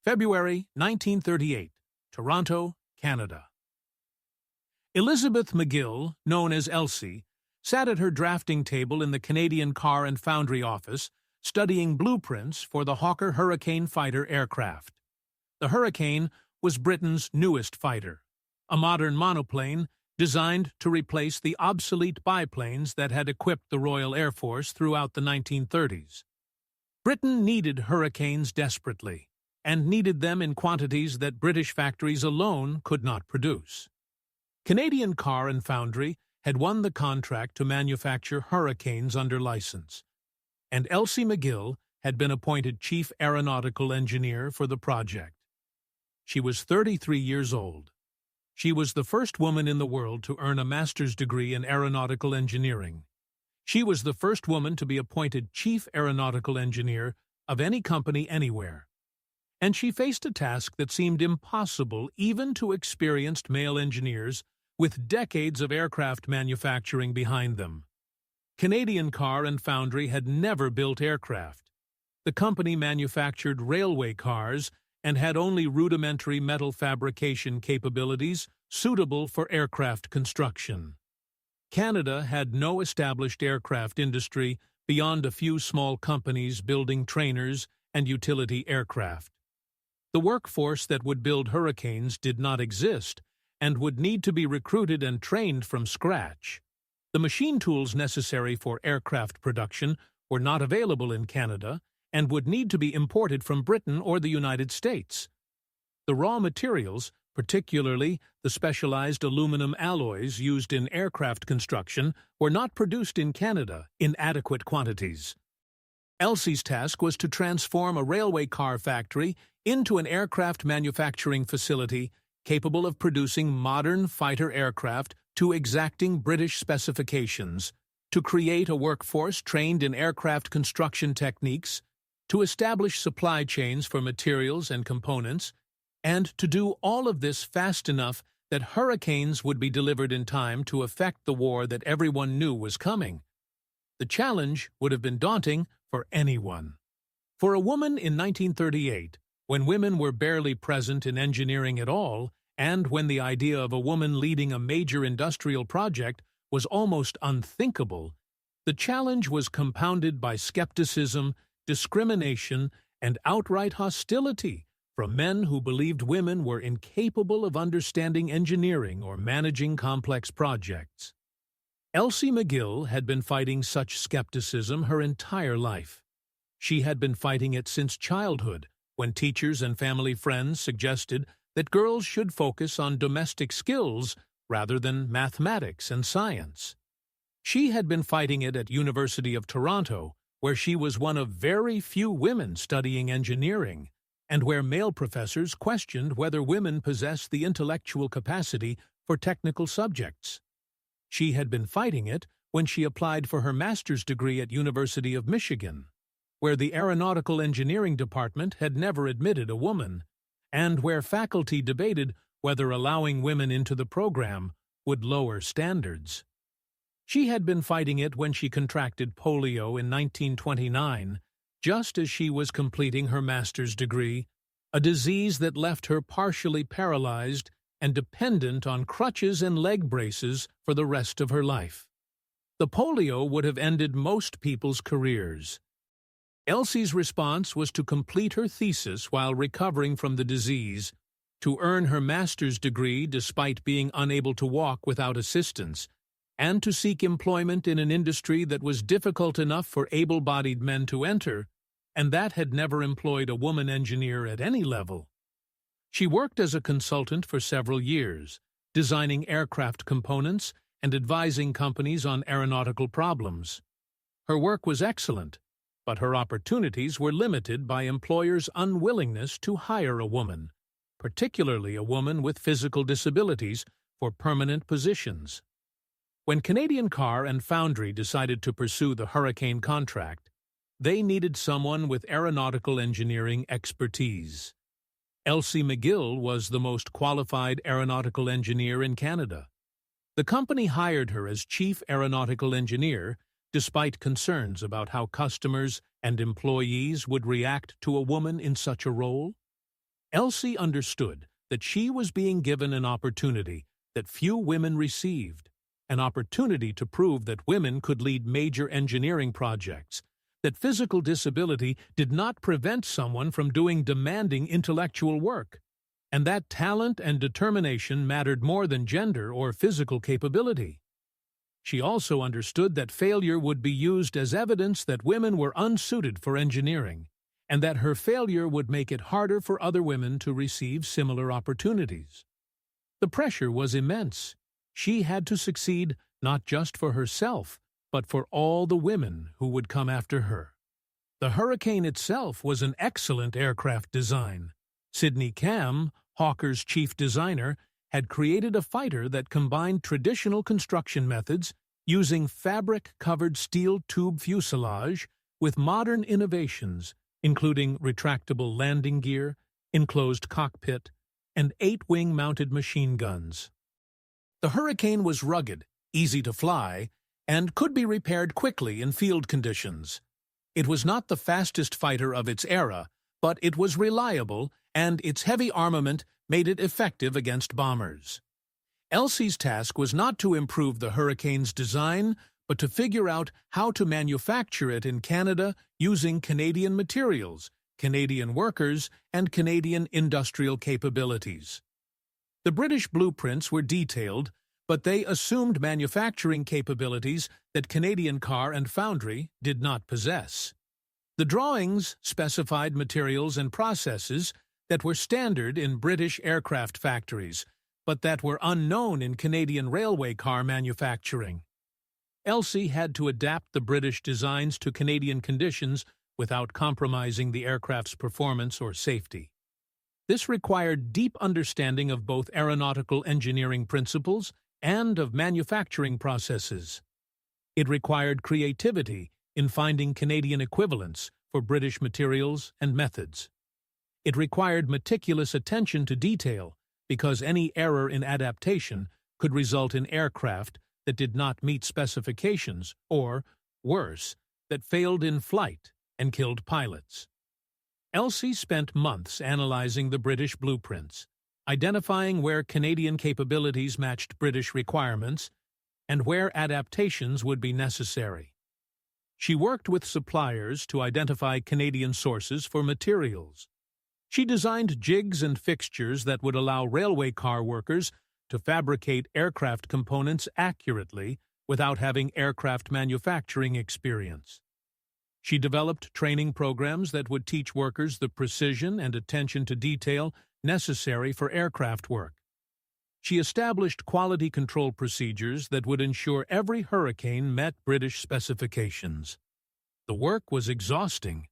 February 1938, Toronto, Canada. Elizabeth MacGill, known as Elsie, sat at her drafting table in the Canadian Car and Foundry office, studying blueprints for the Hawker Hurricane fighter aircraft. The Hurricane was Britain's newest fighter, a modern monoplane designed to replace the obsolete biplanes that had equipped the Royal Air Force throughout the 1930s. Britain needed Hurricanes desperately, and needed them in quantities that British factories alone could not produce. Canadian Car and Foundry had won the contract to manufacture Hurricanes under license, and Elsie MacGill had been appointed Chief Aeronautical Engineer for the project. She was 33 years old. She was the first woman in the world to earn a master's degree in aeronautical engineering. She was the first woman to be appointed Chief Aeronautical Engineer of any company anywhere. And she faced a task that seemed impossible even to experienced male engineers with decades of aircraft manufacturing behind them. Canadian Car and Foundry had never built aircraft. The company manufactured railway cars and had only rudimentary metal fabrication capabilities suitable for aircraft construction. Canada had no established aircraft industry beyond a few small companies building trainers and utility aircraft. The workforce that would build Hurricanes did not exist and would need to be recruited and trained from scratch. The machine tools necessary for aircraft production were not available in Canada and would need to be imported from Britain or the United States. The raw materials, particularly the specialized aluminum alloys used in aircraft construction, were not produced in Canada in adequate quantities. Elsie's task was to transform a railway car factory into an aircraft manufacturing facility capable of producing modern fighter aircraft to exacting British specifications, to create a workforce trained in aircraft construction techniques, to establish supply chains for materials and components, and to do all of this fast enough that Hurricanes would be delivered in time to effect the war that everyone knew was coming. The challenge would have been daunting for anyone. For a woman in 1938, when women were barely present in engineering at all, and when the idea of a woman leading a major industrial project was almost unthinkable, the challenge was compounded by skepticism, discrimination, and outright hostility from men who believed women were incapable of understanding engineering or managing complex projects. Elsie MacGill had been fighting such skepticism her entire life. She had been fighting it since childhood, when teachers and family friends suggested that girls should focus on domestic skills rather than mathematics and science. She had been fighting it at University of Toronto, where she was one of very few women studying engineering, and where male professors questioned whether women possessed the intellectual capacity for technical subjects. She had been fighting it when she applied for her master's degree at University of Michigan, where the aeronautical engineering department had never admitted a woman, and where faculty debated whether allowing women into the program would lower standards. She had been fighting it when she contracted polio in 1929, just as she was completing her master's degree, a disease that left her partially paralyzed and dependent on crutches and leg braces for the rest of her life. The polio would have ended most people's careers. Elsie's response was to complete her thesis while recovering from the disease, to earn her master's degree despite being unable to walk without assistance, and to seek employment in an industry that was difficult enough for able-bodied men to enter, and that had never employed a woman engineer at any level. She worked as a consultant for several years, designing aircraft components and advising companies on aeronautical problems. Her work was excellent, but her opportunities were limited by employers' unwillingness to hire a woman, particularly a woman with physical disabilities, for permanent positions. When Canadian Car and Foundry decided to pursue the Hurricane contract, they needed someone with aeronautical engineering expertise. Elsie MacGill was the most qualified aeronautical engineer in Canada. The company hired her as Chief Aeronautical Engineer, despite concerns about how customers and employees would react to a woman in such a role. Elsie understood that she was being given an opportunity that few women received, an opportunity to prove that women could lead major engineering projects, that physical disability did not prevent someone from doing demanding intellectual work, and that talent and determination mattered more than gender or physical capability. She also understood that failure would be used as evidence that women were unsuited for engineering, and that her failure would make it harder for other women to receive similar opportunities. The pressure was immense. She had to succeed not just for herself, but for all the women who would come after her. The Hurricane itself was an excellent aircraft design. Sidney Cam, Hawker's chief designer, had created a fighter that combined traditional construction methods using fabric-covered steel tube fuselage with modern innovations, including retractable landing gear, enclosed cockpit, and 8-wing-mounted machine guns. The Hurricane was rugged, easy to fly, and could be repaired quickly in field conditions. It was not the fastest fighter of its era, but it was reliable, and its heavy armament made it effective against bombers. Elsie's task was not to improve the Hurricane's design, but to figure out how to manufacture it in Canada using Canadian materials, Canadian workers, and Canadian industrial capabilities. The British blueprints were detailed, but they assumed manufacturing capabilities that Canadian Car and Foundry did not possess. The drawings specified materials and processes that were standard in British aircraft factories, but that were unknown in Canadian railway car manufacturing. Elsie had to adapt the British designs to Canadian conditions without compromising the aircraft's performance or safety. This required deep understanding of both aeronautical engineering principles and of manufacturing processes. It required creativity in finding Canadian equivalents for British materials and methods. It required meticulous attention to detail, because any error in adaptation could result in aircraft that did not meet specifications or, worse, that failed in flight and killed pilots. Elsie spent months analyzing the British blueprints, identifying where Canadian capabilities matched British requirements and where adaptations would be necessary. She worked with suppliers to identify Canadian sources for materials. She designed jigs and fixtures that would allow railway car workers to fabricate aircraft components accurately without having aircraft manufacturing experience. She developed training programs that would teach workers the precision and attention to detail necessary for aircraft work. She established quality control procedures that would ensure every Hurricane met British specifications. The work was exhausting.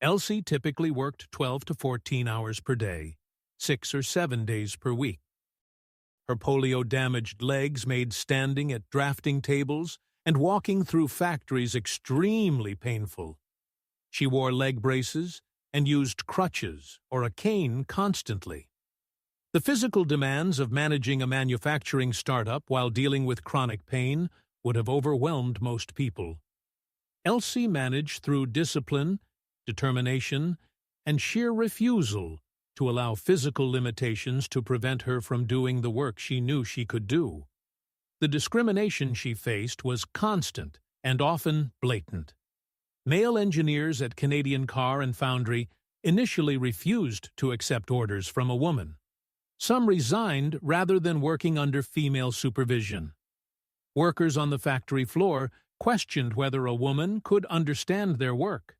Elsie typically worked 12 to 14 hours per day, 6 or 7 days per week. Her polio-damaged legs made standing at drafting tables and walking through factories extremely painful. She wore leg braces and used crutches or a cane constantly. The physical demands of managing a manufacturing startup while dealing with chronic pain would have overwhelmed most people. Elsie managed through discipline, determination, and sheer refusal to allow physical limitations to prevent her from doing the work she knew she could do. The discrimination she faced was constant and often blatant. Male engineers at Canadian Car and Foundry initially refused to accept orders from a woman. Some resigned rather than working under female supervision. Workers on the factory floor questioned whether a woman could understand their work.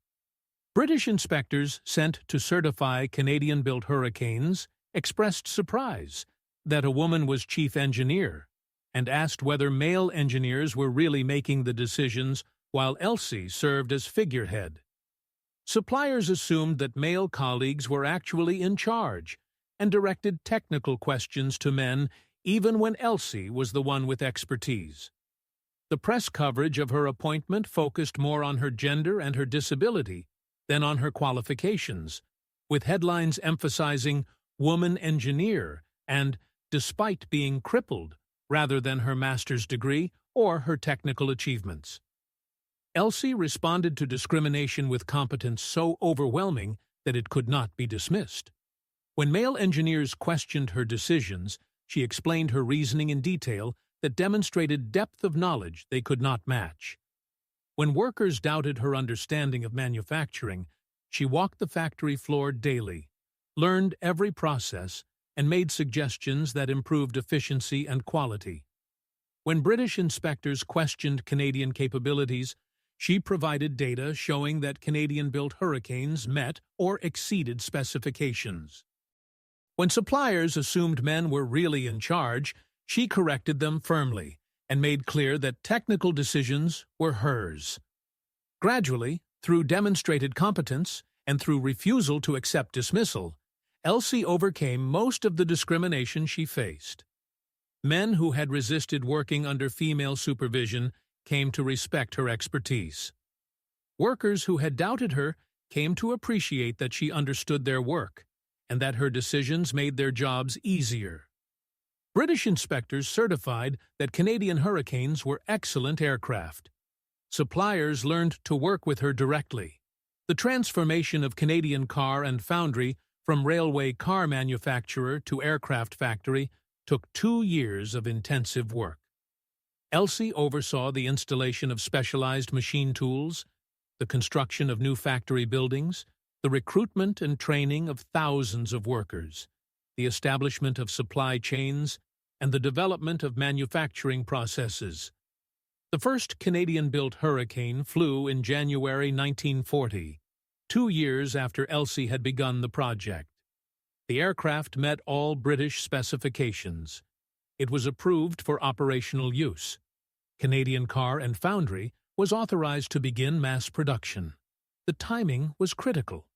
British inspectors sent to certify Canadian-built Hurricanes expressed surprise that a woman was chief engineer and asked whether male engineers were really making the decisions while Elsie served as figurehead. Suppliers assumed that male colleagues were actually in charge and directed technical questions to men even when Elsie was the one with expertise. The press coverage of her appointment focused more on her gender and her disability than on her qualifications, with headlines emphasizing "woman engineer" and "despite being crippled," rather than her master's degree or her technical achievements. Elsie responded to discrimination with competence so overwhelming that it could not be dismissed. When male engineers questioned her decisions, she explained her reasoning in detail that demonstrated depth of knowledge they could not match. When workers doubted her understanding of manufacturing, she walked the factory floor daily, learned every process, and made suggestions that improved efficiency and quality. When British inspectors questioned Canadian capabilities, she provided data showing that Canadian-built Hurricanes met or exceeded specifications. When suppliers assumed men were really in charge, she corrected them firmly and made clear that technical decisions were hers. Gradually, through demonstrated competence and through refusal to accept dismissal, Elsie overcame most of the discrimination she faced. Men who had resisted working under female supervision came to respect her expertise. Workers who had doubted her came to appreciate that she understood their work and that her decisions made their jobs easier. British inspectors certified that Canadian Hurricanes were excellent aircraft. Suppliers learned to work with her directly. The transformation of Canadian Car and Foundry from railway car manufacturer to aircraft factory took 2 years of intensive work. Elsie oversaw the installation of specialized machine tools, the construction of new factory buildings, the recruitment and training of thousands of workers, the establishment of supply chains, and the development of manufacturing processes. The first Canadian-built Hurricane flew in January 1940, 2 years after Elsie had begun the project. The aircraft met all British specifications. It was approved for operational use. Canadian Car and Foundry was authorized to begin mass production. The timing was critical.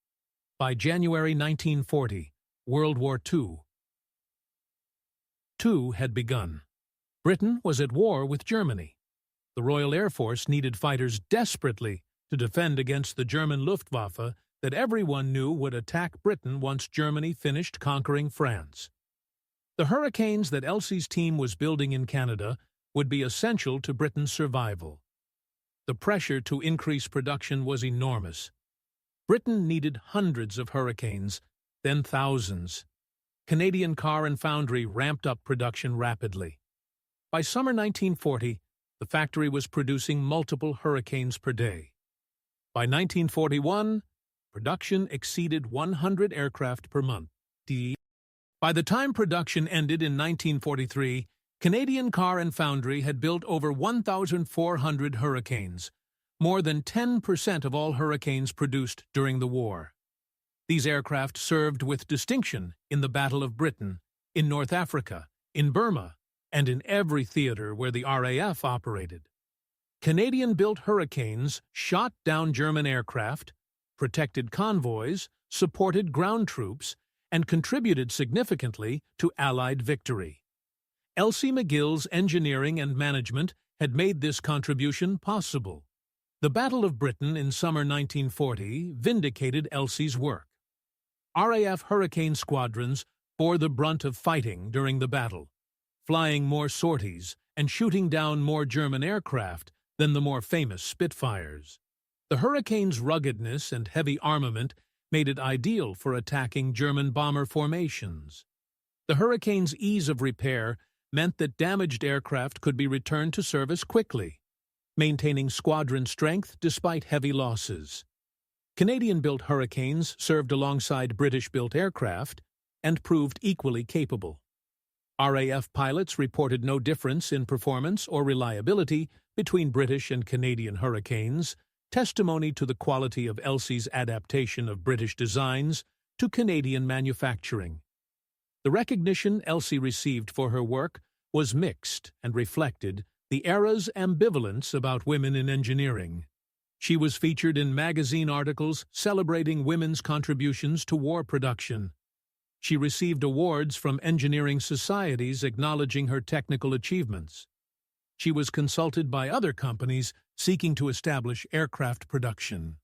By January 1940, World War II had begun. Britain was at war with Germany. The Royal Air Force needed fighters desperately to defend against the German Luftwaffe that everyone knew would attack Britain once Germany finished conquering France. The Hurricanes that Elsie's team was building in Canada would be essential to Britain's survival. The pressure to increase production was enormous. Britain needed hundreds of Hurricanes, then thousands. Canadian Car and Foundry ramped up production rapidly. By summer 1940, the factory was producing multiple Hurricanes per day. By 1941, production exceeded 100 aircraft per month. By the time production ended in 1943, Canadian Car and Foundry had built over 1,400 Hurricanes, more than 10% of all Hurricanes produced during the war. These aircraft served with distinction in the Battle of Britain, in North Africa, in Burma, and in every theater where the RAF operated. Canadian-built Hurricanes shot down German aircraft, protected convoys, supported ground troops, and contributed significantly to Allied victory. Elsie MacGill's engineering and management had made this contribution possible. The Battle of Britain in summer 1940 vindicated Elsie's work. RAF Hurricane squadrons bore the brunt of fighting during the battle, flying more sorties and shooting down more German aircraft than the more famous Spitfires. The Hurricane's ruggedness and heavy armament made it ideal for attacking German bomber formations. The Hurricane's ease of repair meant that damaged aircraft could be returned to service quickly, maintaining squadron strength despite heavy losses. Canadian-built Hurricanes served alongside British-built aircraft and proved equally capable. RAF pilots reported no difference in performance or reliability between British and Canadian Hurricanes, testimony to the quality of Elsie's adaptation of British designs to Canadian manufacturing. The recognition Elsie received for her work was mixed and reflected the era's ambivalence about women in engineering. She was featured in magazine articles celebrating women's contributions to war production. She received awards from engineering societies acknowledging her technical achievements. She was consulted by other companies seeking to establish aircraft production.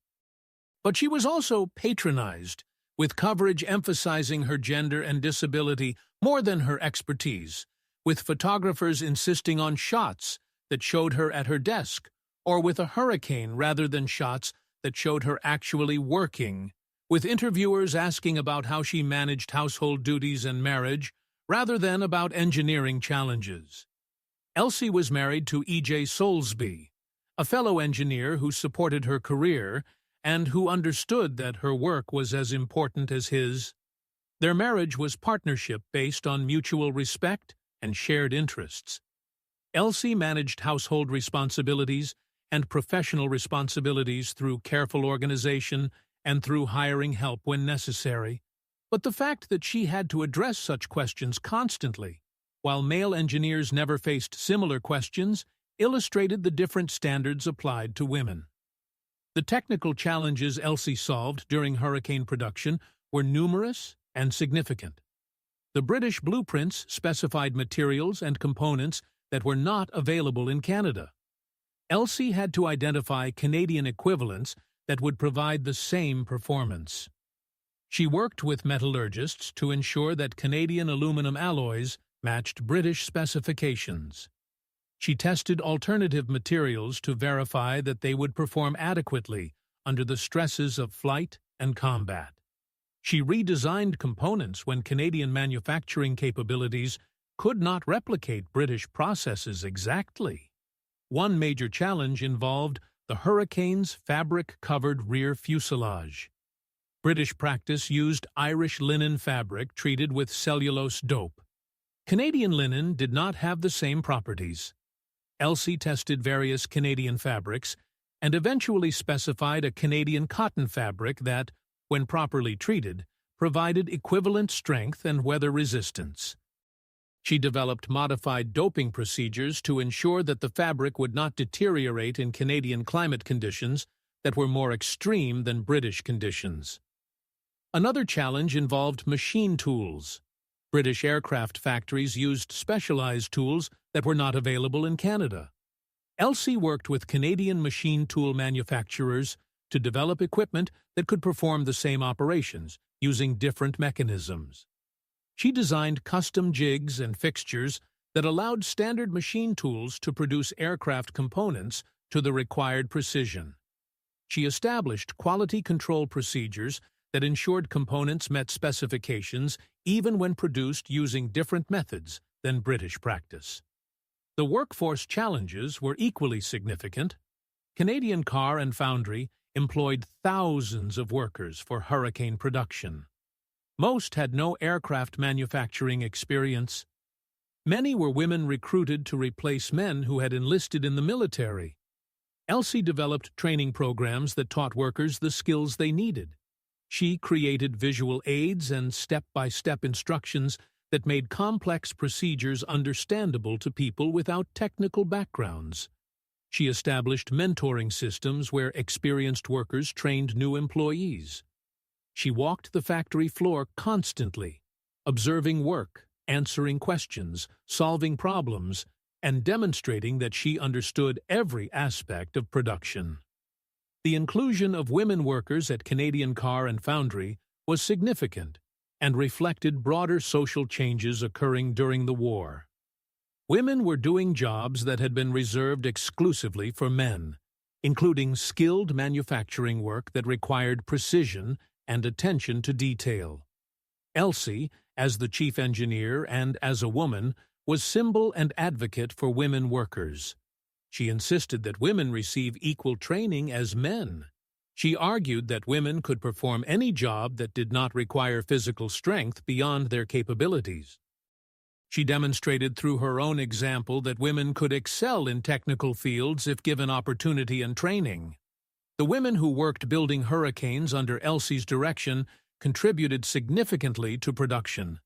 But she was also patronized, with coverage emphasizing her gender and disability more than her expertise, with photographers insisting on shots that showed her at her desk, or with a hurricane rather than shots that showed her actually working, with interviewers asking about how she managed household duties and marriage rather than about engineering challenges. Elsie was married to E.J. Soulsby, a fellow engineer who supported her career and who understood that her work was as important as his. Their marriage was partnership based on mutual respect and shared interests. Elsie managed household responsibilities and professional responsibilities through careful organization and through hiring help when necessary. But the fact that she had to address such questions constantly, while male engineers never faced similar questions, illustrated the different standards applied to women. The technical challenges Elsie solved during hurricane production were numerous and significant. The British blueprints specified materials and components that were not available in Canada. Elsie had to identify Canadian equivalents that would provide the same performance. She worked with metallurgists to ensure that Canadian aluminum alloys matched British specifications. She tested alternative materials to verify that they would perform adequately under the stresses of flight and combat. She redesigned components when Canadian manufacturing capabilities could not replicate British processes exactly. One major challenge involved the Hurricane's fabric-covered rear fuselage. British practice used Irish linen fabric treated with cellulose dope. Canadian linen did not have the same properties. Elsie tested various Canadian fabrics and eventually specified a Canadian cotton fabric that, when properly treated, provided equivalent strength and weather resistance. She developed modified doping procedures to ensure that the fabric would not deteriorate in Canadian climate conditions that were more extreme than British conditions. Another challenge involved machine tools. British aircraft factories used specialized tools that were not available in Canada. Elsie worked with Canadian machine tool manufacturers to develop equipment that could perform the same operations, using different mechanisms. She designed custom jigs and fixtures that allowed standard machine tools to produce aircraft components to the required precision. She established quality control procedures that ensured components met specifications even when produced using different methods than British practice. The workforce challenges were equally significant. Canadian Car and Foundry employed thousands of workers for hurricane production. Most had no aircraft manufacturing experience. Many were women recruited to replace men who had enlisted in the military. Elsie developed training programs that taught workers the skills they needed. She created visual aids and step-by-step instructions that made complex procedures understandable to people without technical backgrounds. She established mentoring systems where experienced workers trained new employees. She walked the factory floor constantly, observing work, answering questions, solving problems, and demonstrating that she understood every aspect of production. The inclusion of women workers at Canadian Car and Foundry was significant and reflected broader social changes occurring during the war. Women were doing jobs that had been reserved exclusively for men, including skilled manufacturing work that required precision and attention to detail. Elsie, as the chief engineer and as a woman, was symbol and advocate for women workers. She insisted that women receive equal training as men. She argued that women could perform any job that did not require physical strength beyond their capabilities. She demonstrated through her own example that women could excel in technical fields if given opportunity and training. The women who worked building hurricanes under Elsie's direction contributed significantly to production.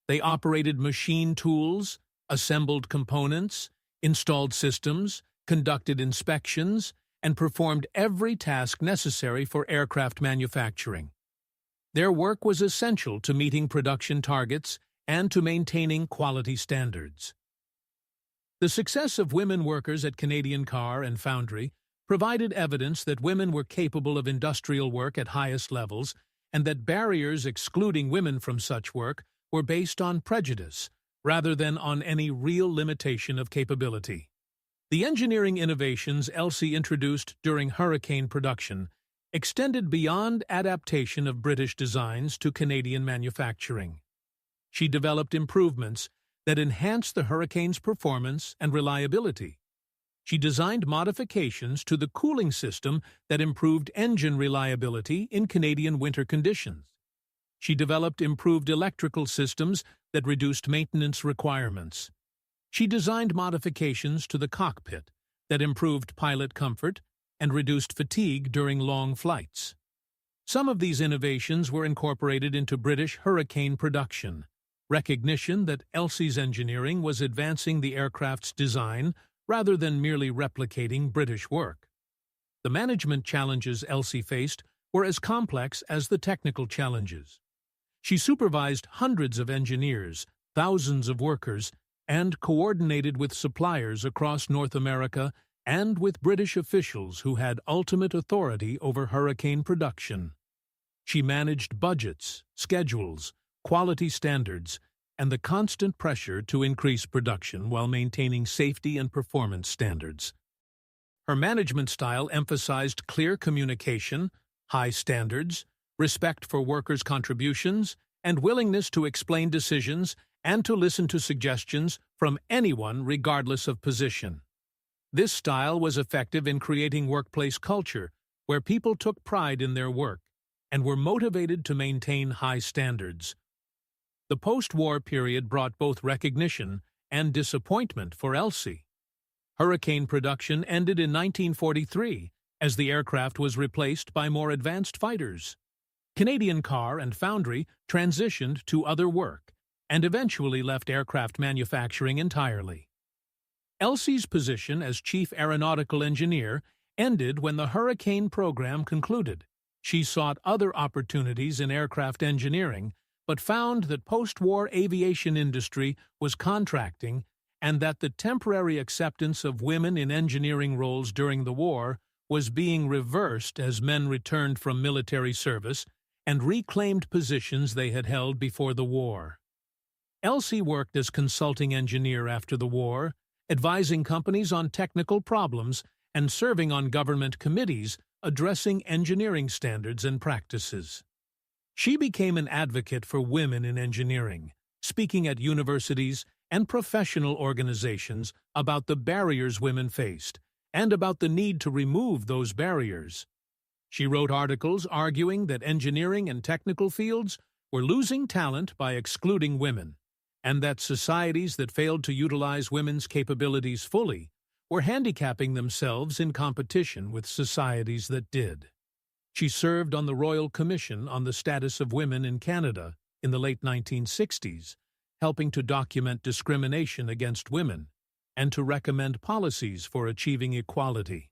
They operated machine tools, assembled components, installed systems, conducted inspections, and performed every task necessary for aircraft manufacturing. Their work was essential to meeting production targets and to maintaining quality standards. The success of women workers at Canadian Car and Foundry provided evidence that women were capable of industrial work at highest levels and that barriers excluding women from such work were based on prejudice rather than on any real limitation of capability. The engineering innovations Elsie introduced during hurricane production extended beyond adaptation of British designs to Canadian manufacturing. She developed improvements that enhanced the Hurricane's performance and reliability. She designed modifications to the cooling system that improved engine reliability in Canadian winter conditions. She developed improved electrical systems that reduced maintenance requirements. She designed modifications to the cockpit that improved pilot comfort and reduced fatigue during long flights. Some of these innovations were incorporated into British Hurricane production, recognition that Elsie's engineering was advancing the aircraft's design rather than merely replicating British work. The management challenges Elsie faced were as complex as the technical challenges. She supervised hundreds of engineers, thousands of workers, and coordinated with suppliers across North America and with British officials who had ultimate authority over Hurricane production. She managed budgets, schedules, quality standards, and the constant pressure to increase production while maintaining safety and performance standards. Her management style emphasized clear communication, high standards, respect for workers' contributions, and willingness to explain decisions and to listen to suggestions from anyone regardless of position. This style was effective in creating workplace culture where people took pride in their work and were motivated to maintain high standards. The post-war period brought both recognition and disappointment for Elsie. Hurricane production ended in 1943 as the aircraft was replaced by more advanced fighters. Canadian Car and Foundry transitioned to other work and eventually left aircraft manufacturing entirely. Elsie's position as Chief Aeronautical Engineer ended when the Hurricane program concluded. She sought other opportunities in aircraft engineering, but found that post-war aviation industry was contracting and that the temporary acceptance of women in engineering roles during the war was being reversed as men returned from military service and reclaimed positions they had held before the war. Elsie worked as consulting engineer after the war, advising companies on technical problems and serving on government committees addressing engineering standards and practices. She became an advocate for women in engineering, speaking at universities and professional organizations about the barriers women faced and about the need to remove those barriers. She wrote articles arguing that engineering and technical fields were losing talent by excluding women, and that societies that failed to utilize women's capabilities fully were handicapping themselves in competition with societies that did. She served on the Royal Commission on the Status of Women in Canada in the late 1960s, helping to document discrimination against women and to recommend policies for achieving equality.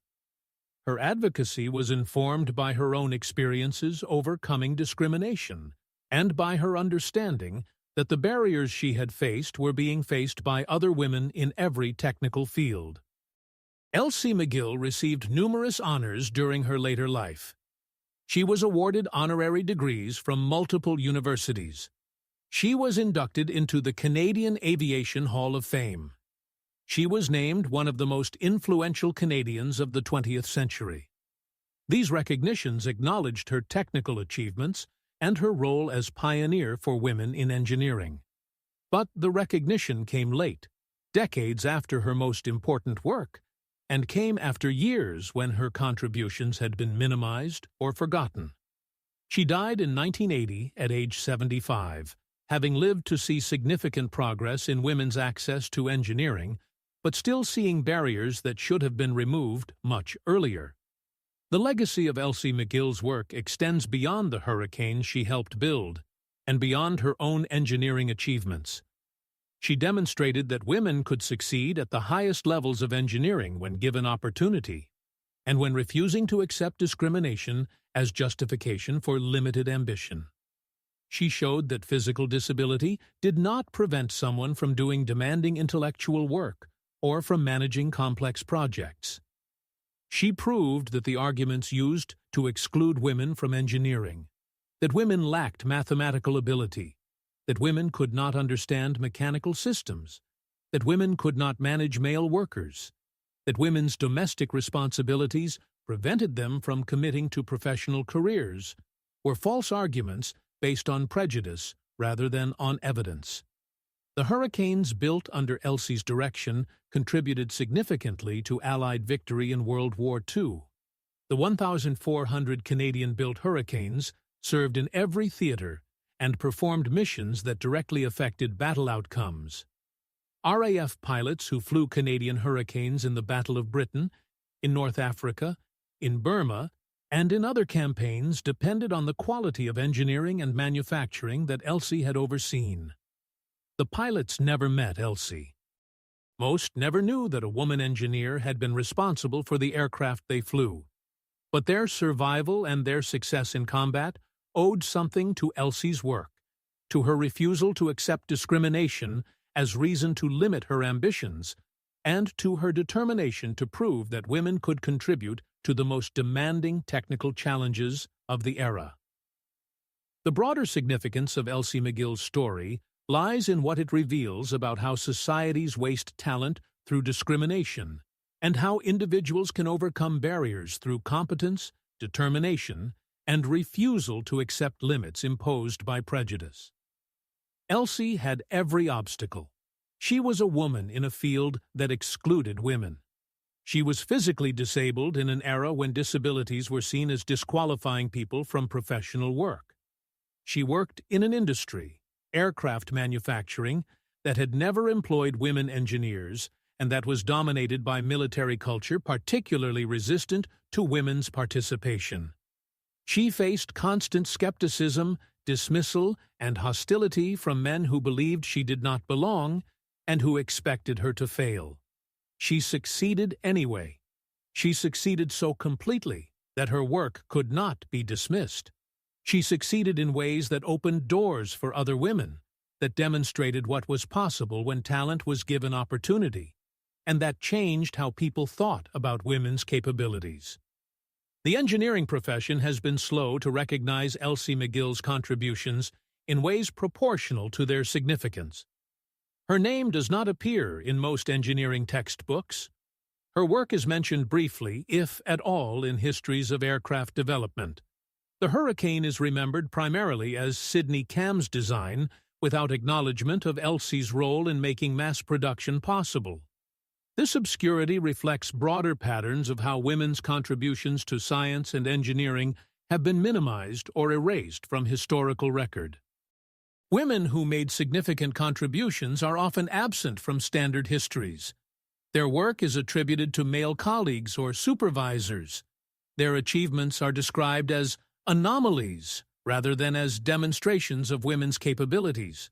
Her advocacy was informed by her own experiences overcoming discrimination and by her understanding that the barriers she had faced were being faced by other women in every technical field. Elsie MacGill received numerous honors during her later life. She was awarded honorary degrees from multiple universities. She was inducted into the Canadian Aviation Hall of Fame. She was named one of the most influential Canadians of the 20th century. These recognitions acknowledged her technical achievements and her role as pioneer for women in engineering. But the recognition came late, decades after her most important work, and came after years when her contributions had been minimized or forgotten. She died in 1980 at age 75, having lived to see significant progress in women's access to engineering, but still seeing barriers that should have been removed much earlier. The legacy of Elsie MacGill's work extends beyond the Hurricane she helped build, and beyond her own engineering achievements. She demonstrated that women could succeed at the highest levels of engineering when given opportunity, and when refusing to accept discrimination as justification for limited ambition. She showed that physical disability did not prevent someone from doing demanding intellectual work or from managing complex projects. She proved that the arguments used to exclude women from engineering, that women lacked mathematical ability, that women could not understand mechanical systems, that women could not manage male workers, that women's domestic responsibilities prevented them from committing to professional careers, were false arguments based on prejudice rather than on evidence. The hurricanes built under Elsie's direction contributed significantly to Allied victory in World War II. The 1,400 Canadian-built Hurricanes served in every theater and performed missions that directly affected battle outcomes. RAF pilots who flew Canadian Hurricanes in the Battle of Britain, in North Africa, in Burma, and in other campaigns depended on the quality of engineering and manufacturing that Elsie had overseen. The pilots never met Elsie. Most never knew that a woman engineer had been responsible for the aircraft they flew, but their survival and their success in combat owed something to Elsie's work, to her refusal to accept discrimination as reason to limit her ambitions, and to her determination to prove that women could contribute to the most demanding technical challenges of the era. The broader significance of Elsie MacGill's story lies in what it reveals about how societies waste talent through discrimination, and how individuals can overcome barriers through competence, determination, and refusal to accept limits imposed by prejudice. Elsie had every obstacle. She was a woman in a field that excluded women. She was physically disabled in an era when disabilities were seen as disqualifying people from professional work. She worked in an industry, aircraft manufacturing, that had never employed women engineers and that was dominated by military culture particularly resistant to women's participation. She faced constant skepticism, dismissal, and hostility from men who believed she did not belong and who expected her to fail. She succeeded anyway. She succeeded so completely that her work could not be dismissed. She succeeded in ways that opened doors for other women, that demonstrated what was possible when talent was given opportunity, and that changed how people thought about women's capabilities. The engineering profession has been slow to recognize Elsie MacGill's contributions in ways proportional to their significance. Her name does not appear in most engineering textbooks. Her work is mentioned briefly, if at all, in histories of aircraft development. The Hurricane is remembered primarily as Sidney Cam's design, without acknowledgement of Elsie's role in making mass production possible. This obscurity reflects broader patterns of how women's contributions to science and engineering have been minimized or erased from historical record. Women who made significant contributions are often absent from standard histories. Their work is attributed to male colleagues or supervisors. Their achievements are described as anomalies rather than as demonstrations of women's capabilities.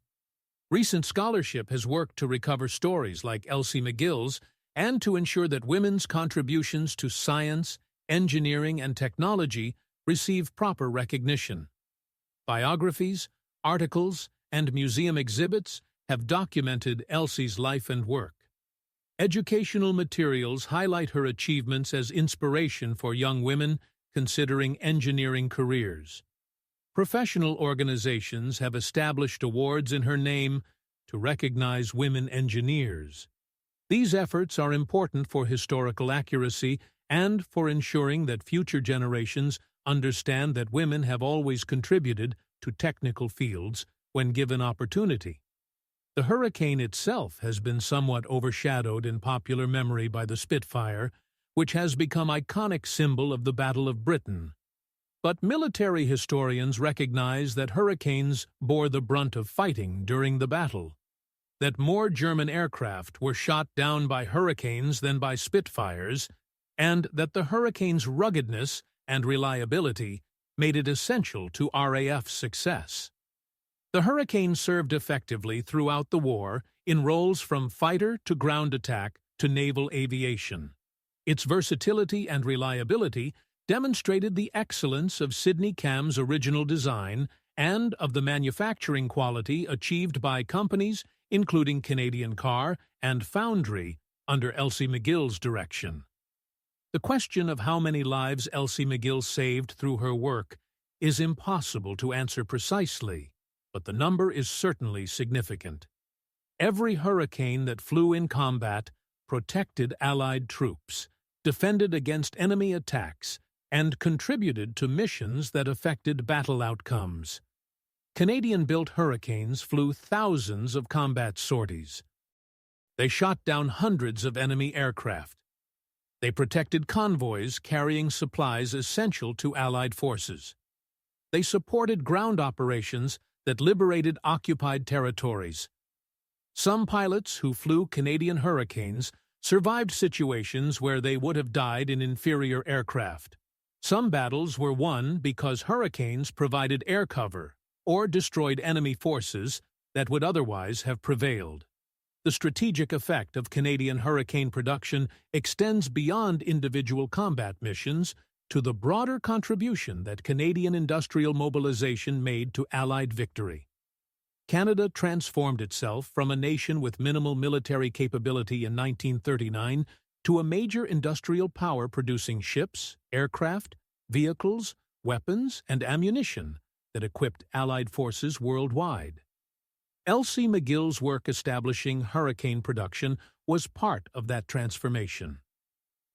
Recent scholarship has worked to recover stories like Elsie MacGill's and to ensure that women's contributions to science, engineering, and technology receive proper recognition. Biographies, articles, and museum exhibits have documented Elsie's life and work. Educational materials highlight her achievements as inspiration for young women considering engineering careers. Professional organizations have established awards in her name to recognize women engineers. These efforts are important for historical accuracy and for ensuring that future generations understand that women have always contributed to technical fields when given opportunity. The Hurricane itself has been somewhat overshadowed in popular memory by the Spitfire, which has become an iconic symbol of the Battle of Britain. But military historians recognize that Hurricanes bore the brunt of fighting during the battle, that more German aircraft were shot down by Hurricanes than by Spitfires, and that the Hurricane's ruggedness and reliability made it essential to RAF's success. The Hurricane served effectively throughout the war in roles from fighter to ground attack to naval aviation. Its versatility and reliability demonstrated the excellence of Sidney Cam's original design and of the manufacturing quality achieved by companies including Canadian Car and Foundry under Elsie MacGill's direction. The question of how many lives Elsie MacGill saved through her work is impossible to answer precisely, but the number is certainly significant. Every Hurricane that flew in combat protected Allied troops, defended against enemy attacks, and contributed to missions that affected battle outcomes. Canadian-built Hurricanes flew thousands of combat sorties. They shot down hundreds of enemy aircraft. They protected convoys carrying supplies essential to Allied forces. They supported ground operations that liberated occupied territories. Some pilots who flew Canadian Hurricanes survived situations where they would have died in inferior aircraft. Some battles were won because Hurricanes provided air cover or destroyed enemy forces that would otherwise have prevailed. The strategic effect of Canadian Hurricane production extends beyond individual combat missions to the broader contribution that Canadian industrial mobilization made to Allied victory. Canada transformed itself from a nation with minimal military capability in 1939 to a major industrial power producing ships, aircraft, vehicles, weapons, and ammunition that equipped Allied forces worldwide. Elsie MacGill's work establishing Hurricane production was part of that transformation.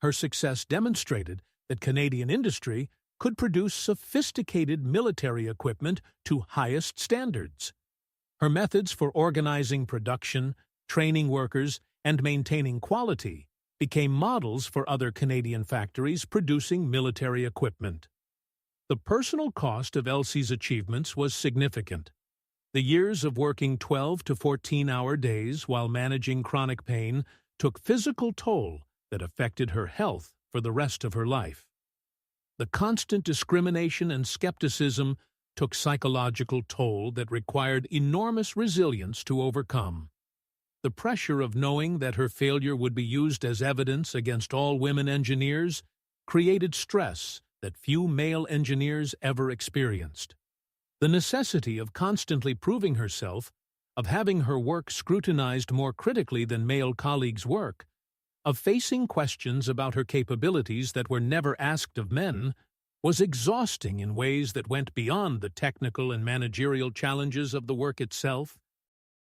Her success demonstrated that Canadian industry could produce sophisticated military equipment to highest standards. Her methods for organizing production, training workers, and maintaining quality became models for other Canadian factories producing military equipment. The personal cost of Elsie's achievements was significant. The years of working 12 to 14-hour days while managing chronic pain took physical toll that affected her health for the rest of her life. The constant discrimination and skepticism took psychological toll that required enormous resilience to overcome. The pressure of knowing that her failure would be used as evidence against all women engineers created stress that few male engineers ever experienced. The necessity of constantly proving herself, of having her work scrutinized more critically than male colleagues' work, of facing questions about her capabilities that were never asked of men, was exhausting in ways that went beyond the technical and managerial challenges of the work itself.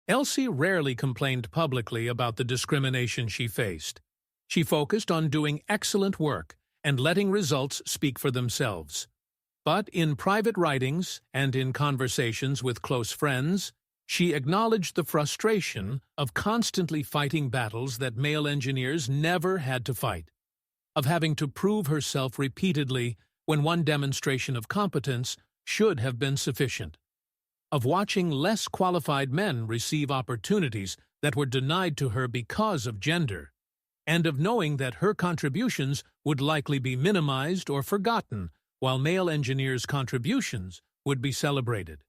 Elsie rarely complained publicly about the discrimination she faced. She focused on doing excellent work and letting results speak for themselves. But in private writings and in conversations with close friends, she acknowledged the frustration of constantly fighting battles that male engineers never had to fight, of having to prove herself repeatedly when one demonstration of competence should have been sufficient, of watching less qualified men receive opportunities that were denied to her because of gender, and of knowing that her contributions would likely be minimized or forgotten while male engineers' contributions would be celebrated.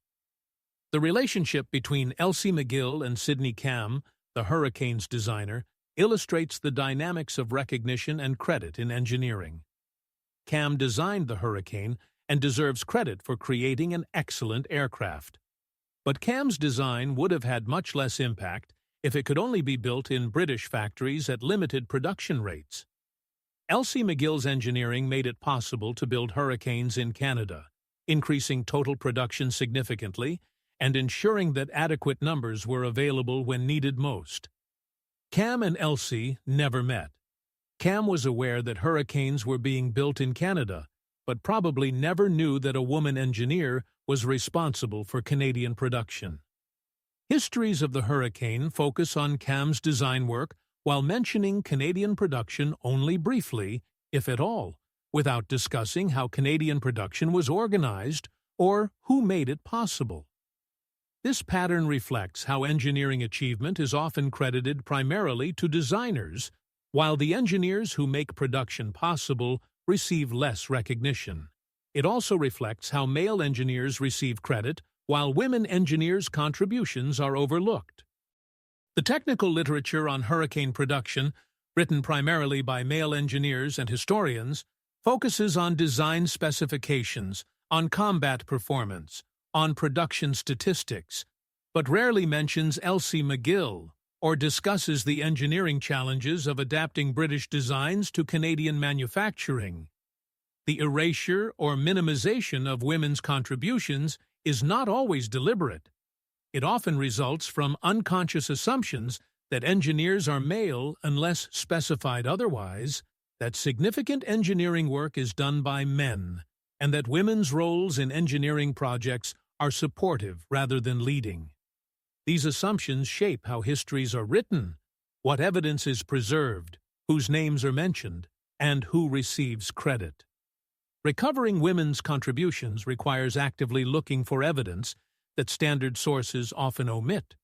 The relationship between Elsie MacGill and Sidney Cam, the Hurricane's designer, illustrates the dynamics of recognition and credit in engineering. Cam designed the Hurricane and deserves credit for creating an excellent aircraft. But Cam's design would have had much less impact if it could only be built in British factories at limited production rates. Elsie MacGill's engineering made it possible to build Hurricanes in Canada, increasing total production significantly and ensuring that adequate numbers were available when needed most. Cam and Elsie never met. Cam was aware that Hurricanes were being built in Canada, but probably never knew that a woman engineer was responsible for Canadian production. Histories of the Hurricane focus on Cam's design work while mentioning Canadian production only briefly, if at all, without discussing how Canadian production was organized or who made it possible. This pattern reflects how engineering achievement is often credited primarily to designers, while the engineers who make production possible receive less recognition. It also reflects how male engineers receive credit while women engineers' contributions are overlooked. The technical literature on Hurricane production, written primarily by male engineers and historians, focuses on design specifications, on combat performance, on production statistics, but rarely mentions Elsie MacGill or discusses the engineering challenges of adapting British designs to Canadian manufacturing. The erasure or minimization of women's contributions is not always deliberate. It often results from unconscious assumptions that engineers are male unless specified otherwise, that significant engineering work is done by men, and that women's roles in engineering projects are supportive rather than leading. These assumptions shape how histories are written, what evidence is preserved, whose names are mentioned, and who receives credit. Recovering women's contributions requires actively looking for evidence that standard sources often omit,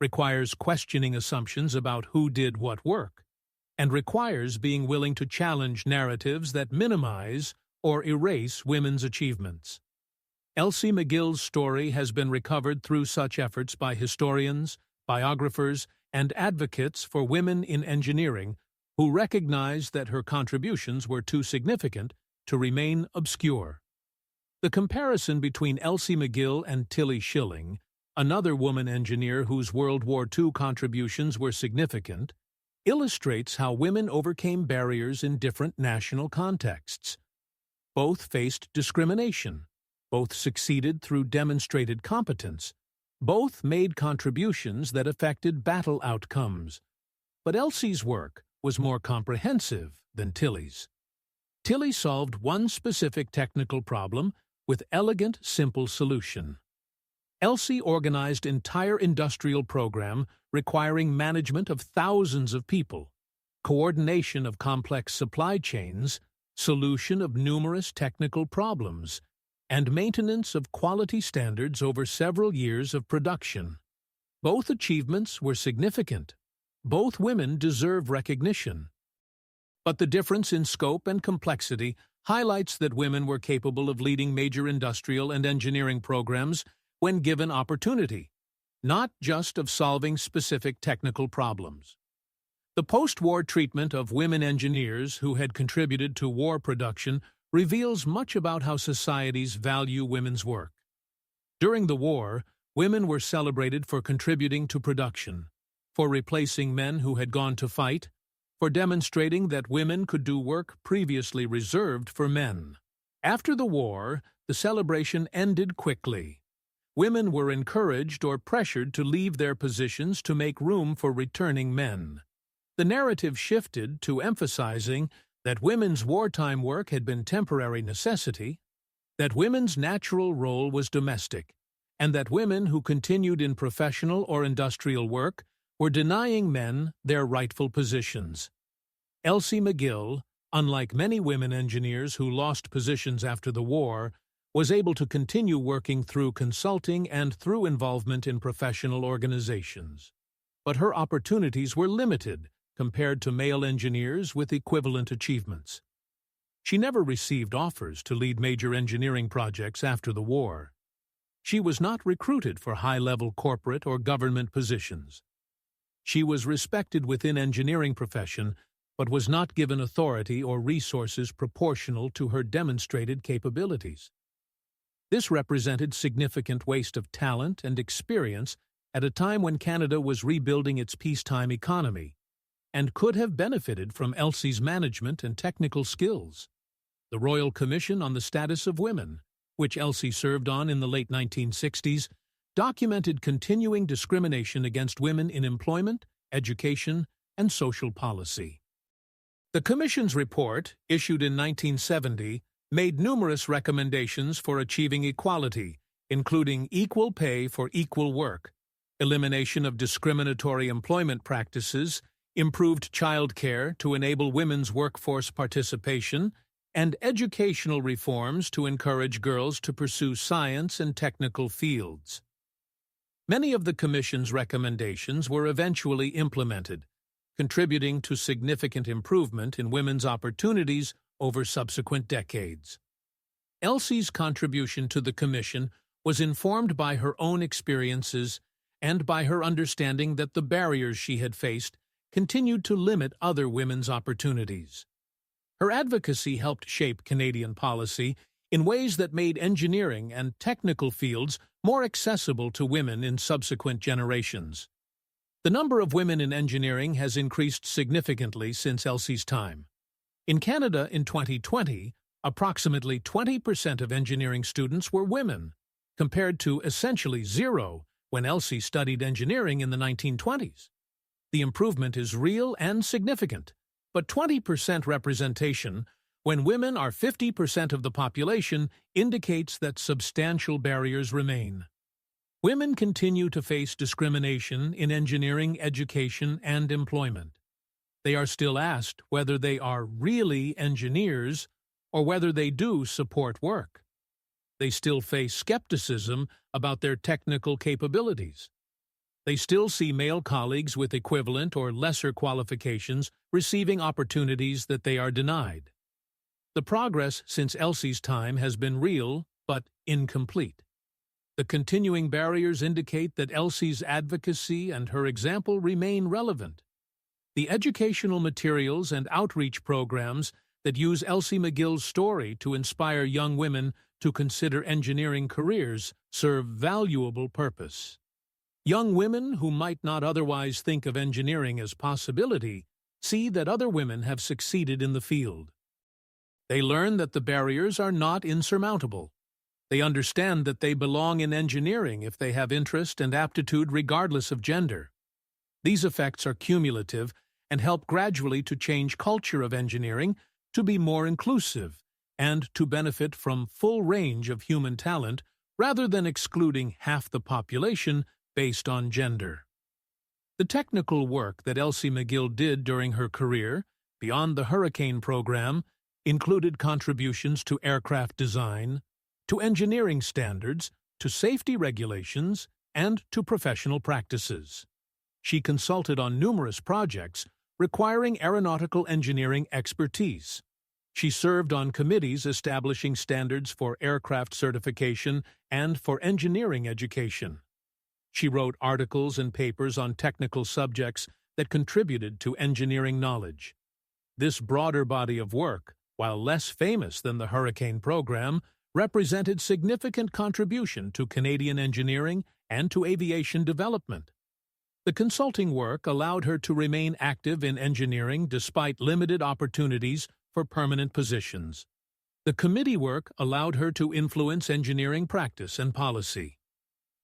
requires questioning assumptions about who did what work, and requires being willing to challenge narratives that minimize or erase women's achievements. Elsie MacGill's story has been recovered through such efforts by historians, biographers, and advocates for women in engineering who recognize that her contributions were too significant to remain obscure. The comparison between Elsie MacGill and Tilly Schilling, another woman engineer whose World War II contributions were significant, illustrates how women overcame barriers in different national contexts. Both faced discrimination. Both succeeded through demonstrated competence. Both made contributions that affected battle outcomes. But Elsie's work was more comprehensive than Tilly's. Tilly solved one specific technical problem with elegant, simple solution. Elsie organized entire industrial program requiring management of thousands of people, coordination of complex supply chains, solution of numerous technical problems, and maintenance of quality standards over several years of production. Both achievements were significant. Both women deserve recognition. But the difference in scope and complexity highlights that women were capable of leading major industrial and engineering programs when given opportunity, not just of solving specific technical problems. The post-war treatment of women engineers who had contributed to war production reveals much about how societies value women's work. During the war, women were celebrated for contributing to production, for replacing men who had gone to fight, for demonstrating that women could do work previously reserved for men. After the war, the celebration ended quickly. Women were encouraged or pressured to leave their positions to make room for returning men. The narrative shifted to emphasizing that women's wartime work had been temporary necessity, that women's natural role was domestic, and that women who continued in professional or industrial work were denying men their rightful positions. Elsie MacGill, unlike many women engineers who lost positions after the war, was able to continue working through consulting and through involvement in professional organizations. But her opportunities were limited compared to male engineers with equivalent achievements. She never received offers to lead major engineering projects after the war. She was not recruited for high-level corporate or government positions. She was respected within engineering profession, but was not given authority or resources proportional to her demonstrated capabilities. This represented significant waste of talent and experience at a time when Canada was rebuilding its peacetime economy, and could have benefited from Elsie's management and technical skills. The Royal Commission on the Status of Women, which Elsie served on in the late 1960s, documented continuing discrimination against women in employment, education, and social policy. The Commission's report, issued in 1970, made numerous recommendations for achieving equality, including equal pay for equal work, elimination of discriminatory employment practices, improved child care to enable women's workforce participation, and educational reforms to encourage girls to pursue science and technical fields. Many of the Commission's recommendations were eventually implemented, contributing to significant improvement in women's opportunities over subsequent decades. Elsie's contribution to the Commission was informed by her own experiences and by her understanding that the barriers she had faced continued to limit other women's opportunities. Her advocacy helped shape Canadian policy in ways that made engineering and technical fields more accessible to women in subsequent generations. The number of women in engineering has increased significantly since Elsie's time. In Canada in 2020, approximately 20% of engineering students were women, compared to essentially zero when Elsie studied engineering in the 1920s. The improvement is real and significant, But 20% representation, when women are 50% of the population, indicates that substantial barriers remain. Women continue to face discrimination in engineering, education, and employment. They are still asked whether they are really engineers or whether they do support work. They still face skepticism about their technical capabilities. They still see male colleagues with equivalent or lesser qualifications receiving opportunities that they are denied. The progress since Elsie's time has been real, but incomplete. The continuing barriers indicate that Elsie's advocacy and her example remain relevant. The educational materials and outreach programs that use Elsie MacGill's story to inspire young women to consider engineering careers serve valuable purpose. Young women who might not otherwise think of engineering as possibility see that other women have succeeded in the field. They learn that the barriers are not insurmountable. They understand that they belong in engineering if they have interest and aptitude regardless of gender. These effects are cumulative and help gradually to change culture of engineering to be more inclusive and to benefit from full range of human talent rather than excluding half the population based on gender. The technical work that Elsie MacGill did during her career, beyond the Hurricane program, included contributions to aircraft design, to engineering standards, to safety regulations, and to professional practices. She consulted on numerous projects requiring aeronautical engineering expertise. She served on committees establishing standards for aircraft certification and for engineering education. She wrote articles and papers on technical subjects that contributed to engineering knowledge. This broader body of work, while less famous than the Hurricane program, represented significant contribution to Canadian engineering and to aviation development. The consulting work allowed her to remain active in engineering despite limited opportunities for permanent positions. The committee work allowed her to influence engineering practice and policy.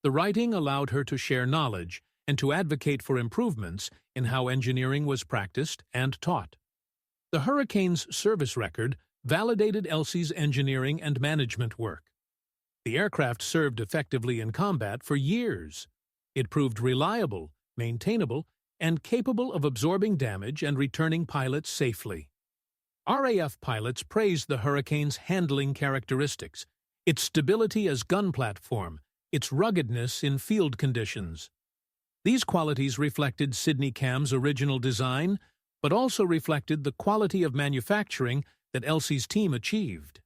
The writing allowed her to share knowledge and to advocate for improvements in how engineering was practiced and taught. The Hurricane's service record validated Elsie's engineering and management work. The aircraft served effectively in combat for years. It proved reliable, maintainable, and capable of absorbing damage and returning pilots safely. RAF pilots praised the Hurricane's handling characteristics, its stability as gun platform, its ruggedness in field conditions. These qualities reflected Sydney Cam's original design, but also reflected the quality of manufacturing that Elsie's team achieved.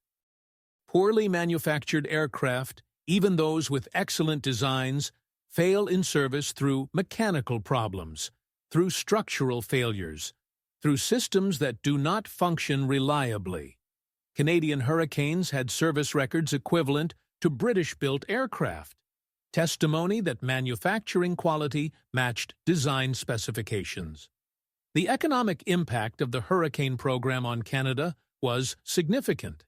Poorly manufactured aircraft, even those with excellent designs, fail in service through mechanical problems, through structural failures, through systems that do not function reliably. Canadian Hurricanes had service records equivalent to British-built aircraft, testimony that manufacturing quality matched design specifications. The economic impact of the Hurricane program on Canada was significant.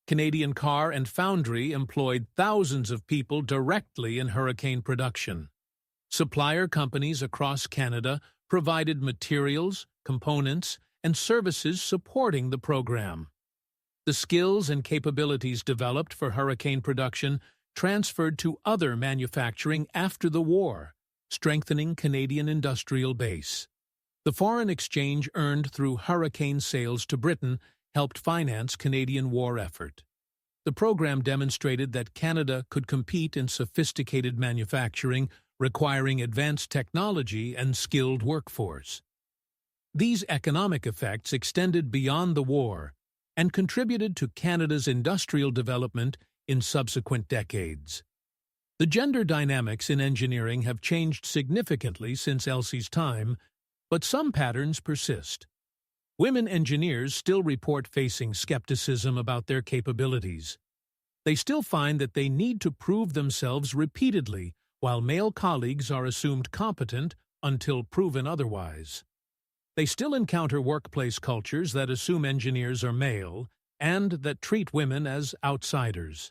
Canadian Car and Foundry employed thousands of people directly in Hurricane production. Supplier companies across Canada provided materials, components, and services supporting the program. The skills and capabilities developed for Hurricane production transferred to other manufacturing after the war, strengthening Canadian industrial base. The foreign exchange earned through Hurricane sales to Britain helped finance Canadian war effort. The program demonstrated that Canada could compete in sophisticated manufacturing, requiring advanced technology and skilled workforce. These economic effects extended beyond the war and contributed to Canada's industrial development in subsequent decades. The gender dynamics in engineering have changed significantly since Elsie's time, but some patterns persist. Women engineers still report facing skepticism about their capabilities. They still find that they need to prove themselves repeatedly, while male colleagues are assumed competent until proven otherwise. They still encounter workplace cultures that assume engineers are male and that treat women as outsiders.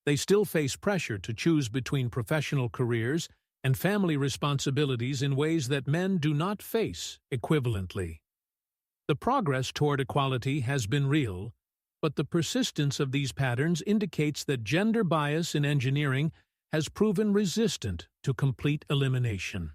They still face pressure to choose between professional careers and family responsibilities in ways that men do not face equivalently. The progress toward equality has been real, but the persistence of these patterns indicates that gender bias in engineering has proven resistant to complete elimination.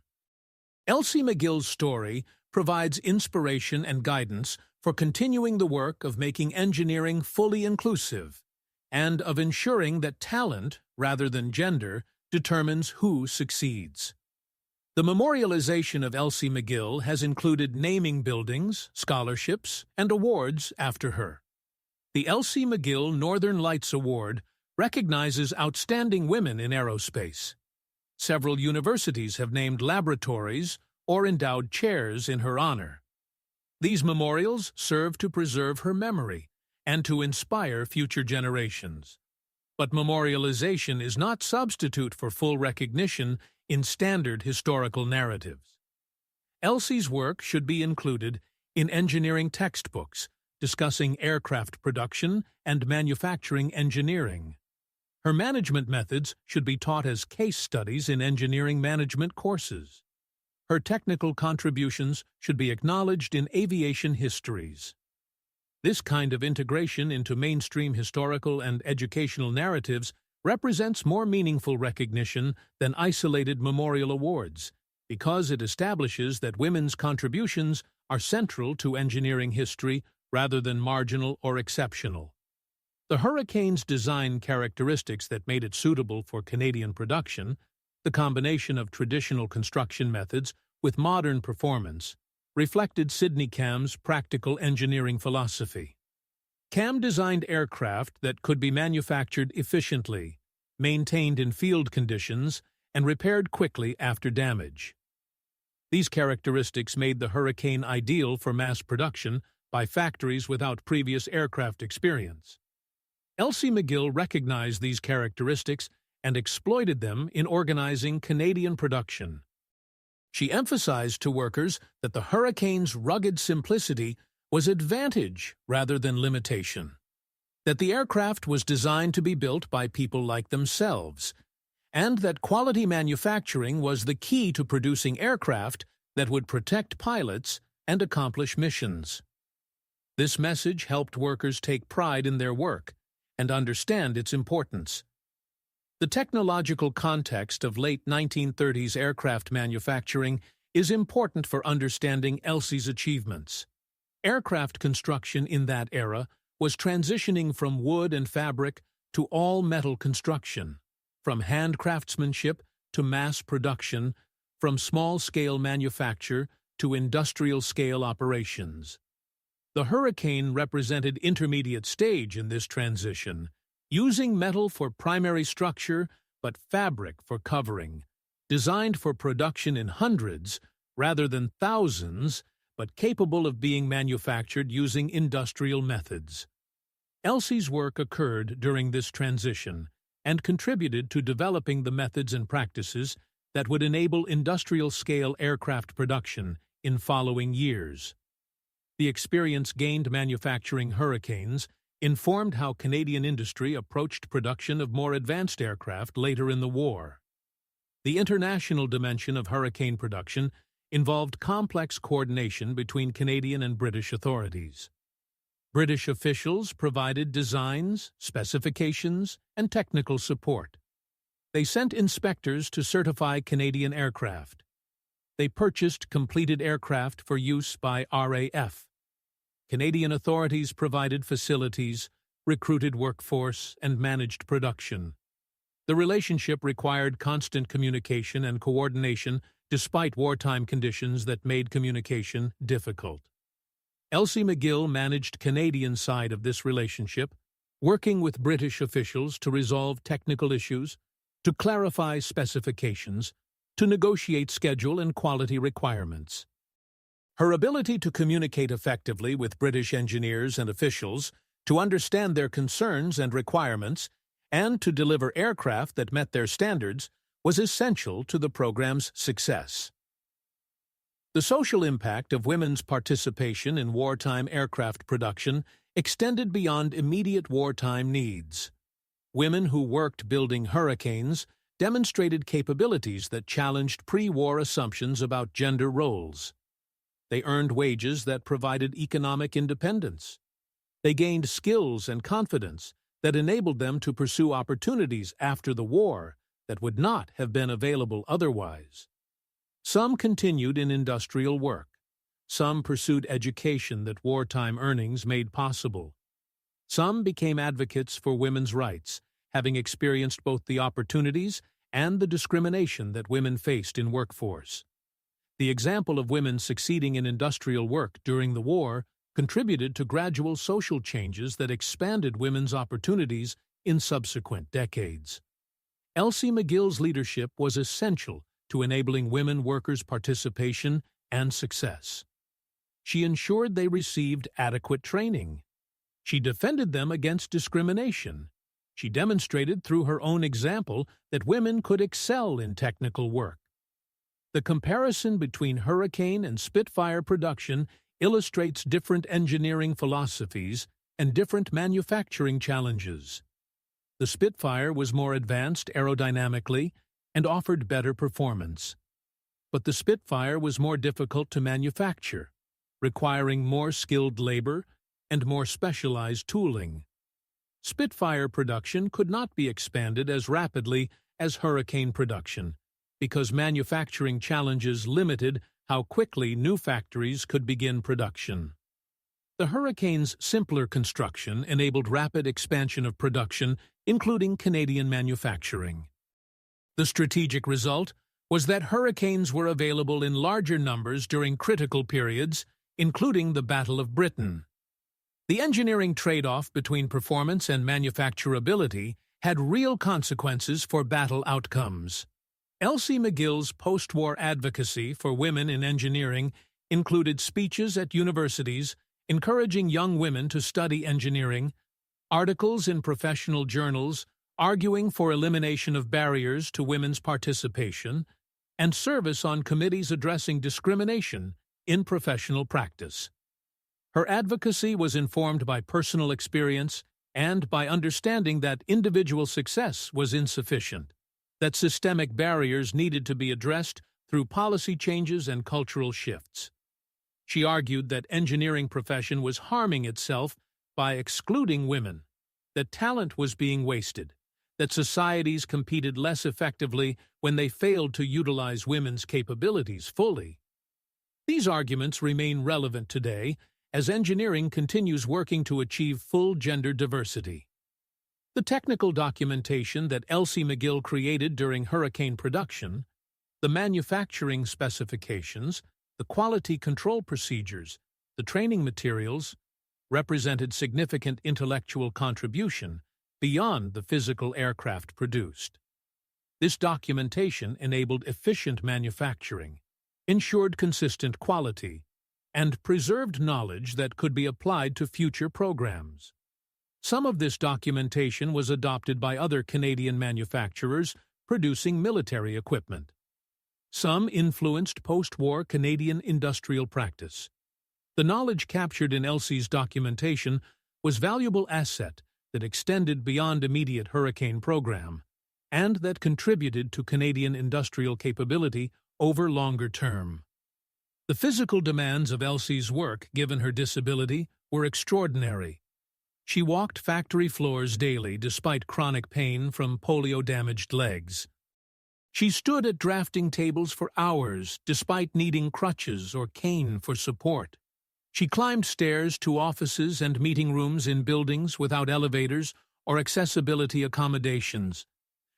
Elsie MacGill's story provides inspiration and guidance for continuing the work of making engineering fully inclusive and of ensuring that talent, rather than gender, determines who succeeds. The memorialization of Elsie MacGill has included naming buildings, scholarships, and awards after her. The Elsie MacGill Northern Lights Award recognizes outstanding women in aerospace. Several universities have named laboratories or endowed chairs in her honor. These memorials serve to preserve her memory and to inspire future generations. But memorialization is not substitute for full recognition in standard historical narratives. Elsie's work should be included in engineering textbooks discussing aircraft production and manufacturing engineering. Her management methods should be taught as case studies in engineering management courses. Her technical contributions should be acknowledged in aviation histories. This kind of integration into mainstream historical and educational narratives represents more meaningful recognition than isolated memorial awards, because it establishes that women's contributions are central to engineering history rather than marginal or exceptional. The Hurricane's design characteristics that made it suitable for Canadian production, the combination of traditional construction methods with modern performance, reflected Sidney Cam's practical engineering philosophy. Cam designed aircraft that could be manufactured efficiently, maintained in field conditions, and repaired quickly after damage. These characteristics made the Hurricane ideal for mass production by factories without previous aircraft experience. Elsie MacGill recognized these characteristics and exploited them in organizing Canadian production. She emphasized to workers that the Hurricane's rugged simplicity was advantage rather than limitation, that the aircraft was designed to be built by people like themselves, and that quality manufacturing was the key to producing aircraft that would protect pilots and accomplish missions. This message helped workers take pride in their work and understand its importance. The technological context of late 1930s aircraft manufacturing is important for understanding Elsie's achievements. Aircraft construction in that era was transitioning from wood and fabric to all-metal construction, from hand craftsmanship to mass production, from small-scale manufacture to industrial-scale operations. The Hurricane represented intermediate stage in this transition, using metal for primary structure but fabric for covering, designed for production in hundreds rather than thousands, but capable of being manufactured using industrial methods. Elsie's work occurred during this transition and contributed to developing the methods and practices that would enable industrial-scale aircraft production in following years. The experience gained manufacturing Hurricanes informed how Canadian industry approached production of more advanced aircraft later in the war. The international dimension of Hurricane production involved complex coordination between Canadian and British authorities. British officials provided designs, specifications, and technical support. They sent inspectors to certify Canadian aircraft. They purchased completed aircraft for use by RAF. Canadian authorities provided facilities, recruited workforce, and managed production. The relationship required constant communication and coordination despite wartime conditions that made communication difficult. Elsie MacGill managed Canadian side of this relationship, working with British officials to resolve technical issues, to clarify specifications, to negotiate schedule and quality requirements. Her ability to communicate effectively with British engineers and officials, to understand their concerns and requirements, and to deliver aircraft that met their standards was essential to the program's success. The social impact of women's participation in wartime aircraft production extended beyond immediate wartime needs. Women who worked building Hurricanes demonstrated capabilities that challenged pre-war assumptions about gender roles. They earned wages that provided economic independence. They gained skills and confidence that enabled them to pursue opportunities after the war that would not have been available otherwise. Some continued in industrial work. Some pursued education that wartime earnings made possible. Some became advocates for women's rights, having experienced both the opportunities and the discrimination that women faced in workforce. The example of women succeeding in industrial work during the war contributed to gradual social changes that expanded women's opportunities in subsequent decades. Elsie MacGill's leadership was essential to enabling women workers' participation and success. She ensured they received adequate training. She defended them against discrimination. She demonstrated through her own example that women could excel in technical work. The comparison between Hurricane and Spitfire production illustrates different engineering philosophies and different manufacturing challenges. The Spitfire was more advanced aerodynamically and offered better performance. But the Spitfire was more difficult to manufacture, requiring more skilled labor and more specialized tooling. Spitfire production could not be expanded as rapidly as Hurricane production, because manufacturing challenges limited how quickly new factories could begin production. The Hurricane's simpler construction enabled rapid expansion of production, including Canadian manufacturing. The strategic result was that Hurricanes were available in larger numbers during critical periods, including the Battle of Britain. The engineering trade-off between performance and manufacturability had real consequences for battle outcomes. Elsie MacGill's post-war advocacy for women in engineering included speeches at universities encouraging young women to study engineering, articles in professional journals arguing for elimination of barriers to women's participation, and service on committees addressing discrimination in professional practice. Her advocacy was informed by personal experience and by understanding that individual success was insufficient, that systemic barriers needed to be addressed through policy changes and cultural shifts. She argued that engineering profession was harming itself by excluding women, that talent was being wasted, that societies competed less effectively when they failed to utilize women's capabilities fully. These arguments remain relevant today as engineering continues working to achieve full gender diversity. The technical documentation that Elsie MacGill created during Hurricane production, the manufacturing specifications, the quality control procedures, the training materials, represented significant intellectual contribution beyond the physical aircraft produced. This documentation enabled efficient manufacturing, ensured consistent quality, and preserved knowledge that could be applied to future programs. Some of this documentation was adopted by other Canadian manufacturers producing military equipment. Some influenced post-war Canadian industrial practice. The knowledge captured in Elsie's documentation was a valuable asset that extended beyond immediate Hurricane program, and that contributed to Canadian industrial capability over longer term. The physical demands of Elsie's work, given her disability, were extraordinary. She walked factory floors daily despite chronic pain from polio-damaged legs. She stood at drafting tables for hours despite needing crutches or cane for support. She climbed stairs to offices and meeting rooms in buildings without elevators or accessibility accommodations.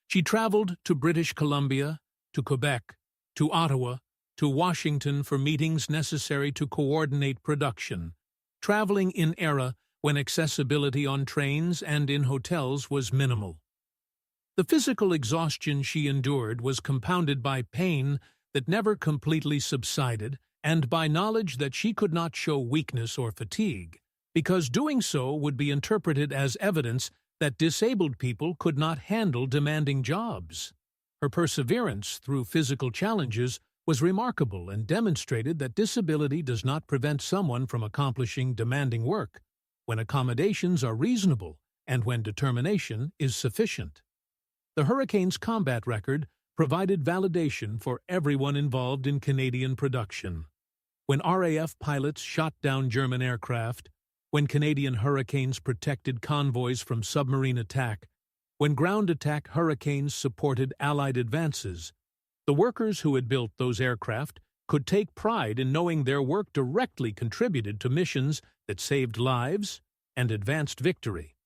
She traveled to British Columbia, to Quebec, to Ottawa, to Washington for meetings necessary to coordinate production, traveling in an era when accessibility on trains and in hotels was minimal. The physical exhaustion she endured was compounded by pain that never completely subsided and by knowledge that she could not show weakness or fatigue, because doing so would be interpreted as evidence that disabled people could not handle demanding jobs. Her perseverance through physical challenges was remarkable and demonstrated that disability does not prevent someone from accomplishing demanding work, when accommodations are reasonable and when determination is sufficient. The Hurricane's combat record provided validation for everyone involved in Canadian production. when RAF pilots shot down German aircraft, when Canadian hurricanes protected convoys from submarine attack, when ground attack hurricanes supported Allied advances, the workers who had built those aircraft could take pride in knowing their work directly contributed to missions that saved lives and advanced victory.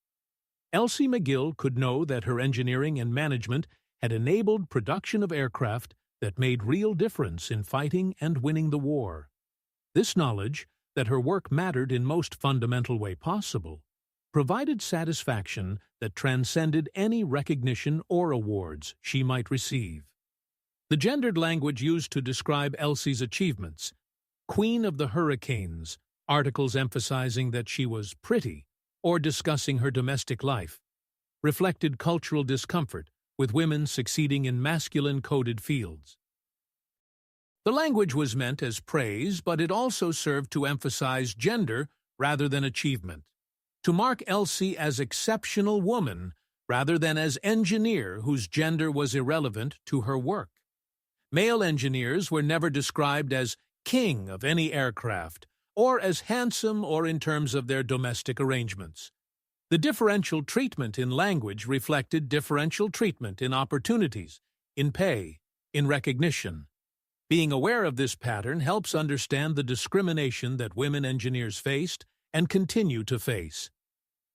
Elsie MacGill could know that her engineering and management had enabled production of aircraft that made real difference in fighting and winning the war. This knowledge, that her work mattered in most fundamental way possible, provided satisfaction that transcended any recognition or awards she might receive. The gendered language used to describe Elsie's achievements, Queen of the Hurricanes, articles emphasizing that she was pretty, or discussing her domestic life, reflected cultural discomfort with women succeeding in masculine-coded fields. The language was meant as praise, but it also served to emphasize gender rather than achievement, to mark Elsie as exceptional woman rather than as engineer whose gender was irrelevant to her work. Male engineers were never described as king of any aircraft, or as handsome or in terms of their domestic arrangements. The differential treatment in language reflected differential treatment in opportunities, in pay, in recognition. Being aware of this pattern helps understand the discrimination that women engineers faced and continue to face.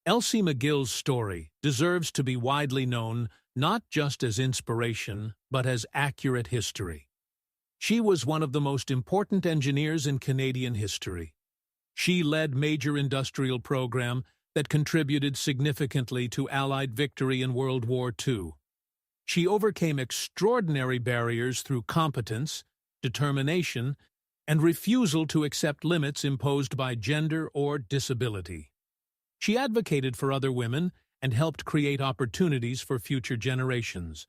Elsie MacGill's story deserves to be widely known not just as inspiration, but as accurate history. She was one of the most important engineers in Canadian history. She led major industrial program that contributed significantly to Allied victory in World War II. She overcame extraordinary barriers through competence, determination, and refusal to accept limits imposed by gender or disability. She advocated for other women and helped create opportunities for future generations.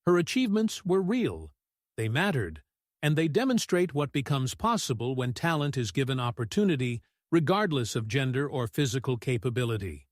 Her achievements were real, they mattered, and they demonstrate what becomes possible when talent is given opportunity, regardless of gender or physical capability.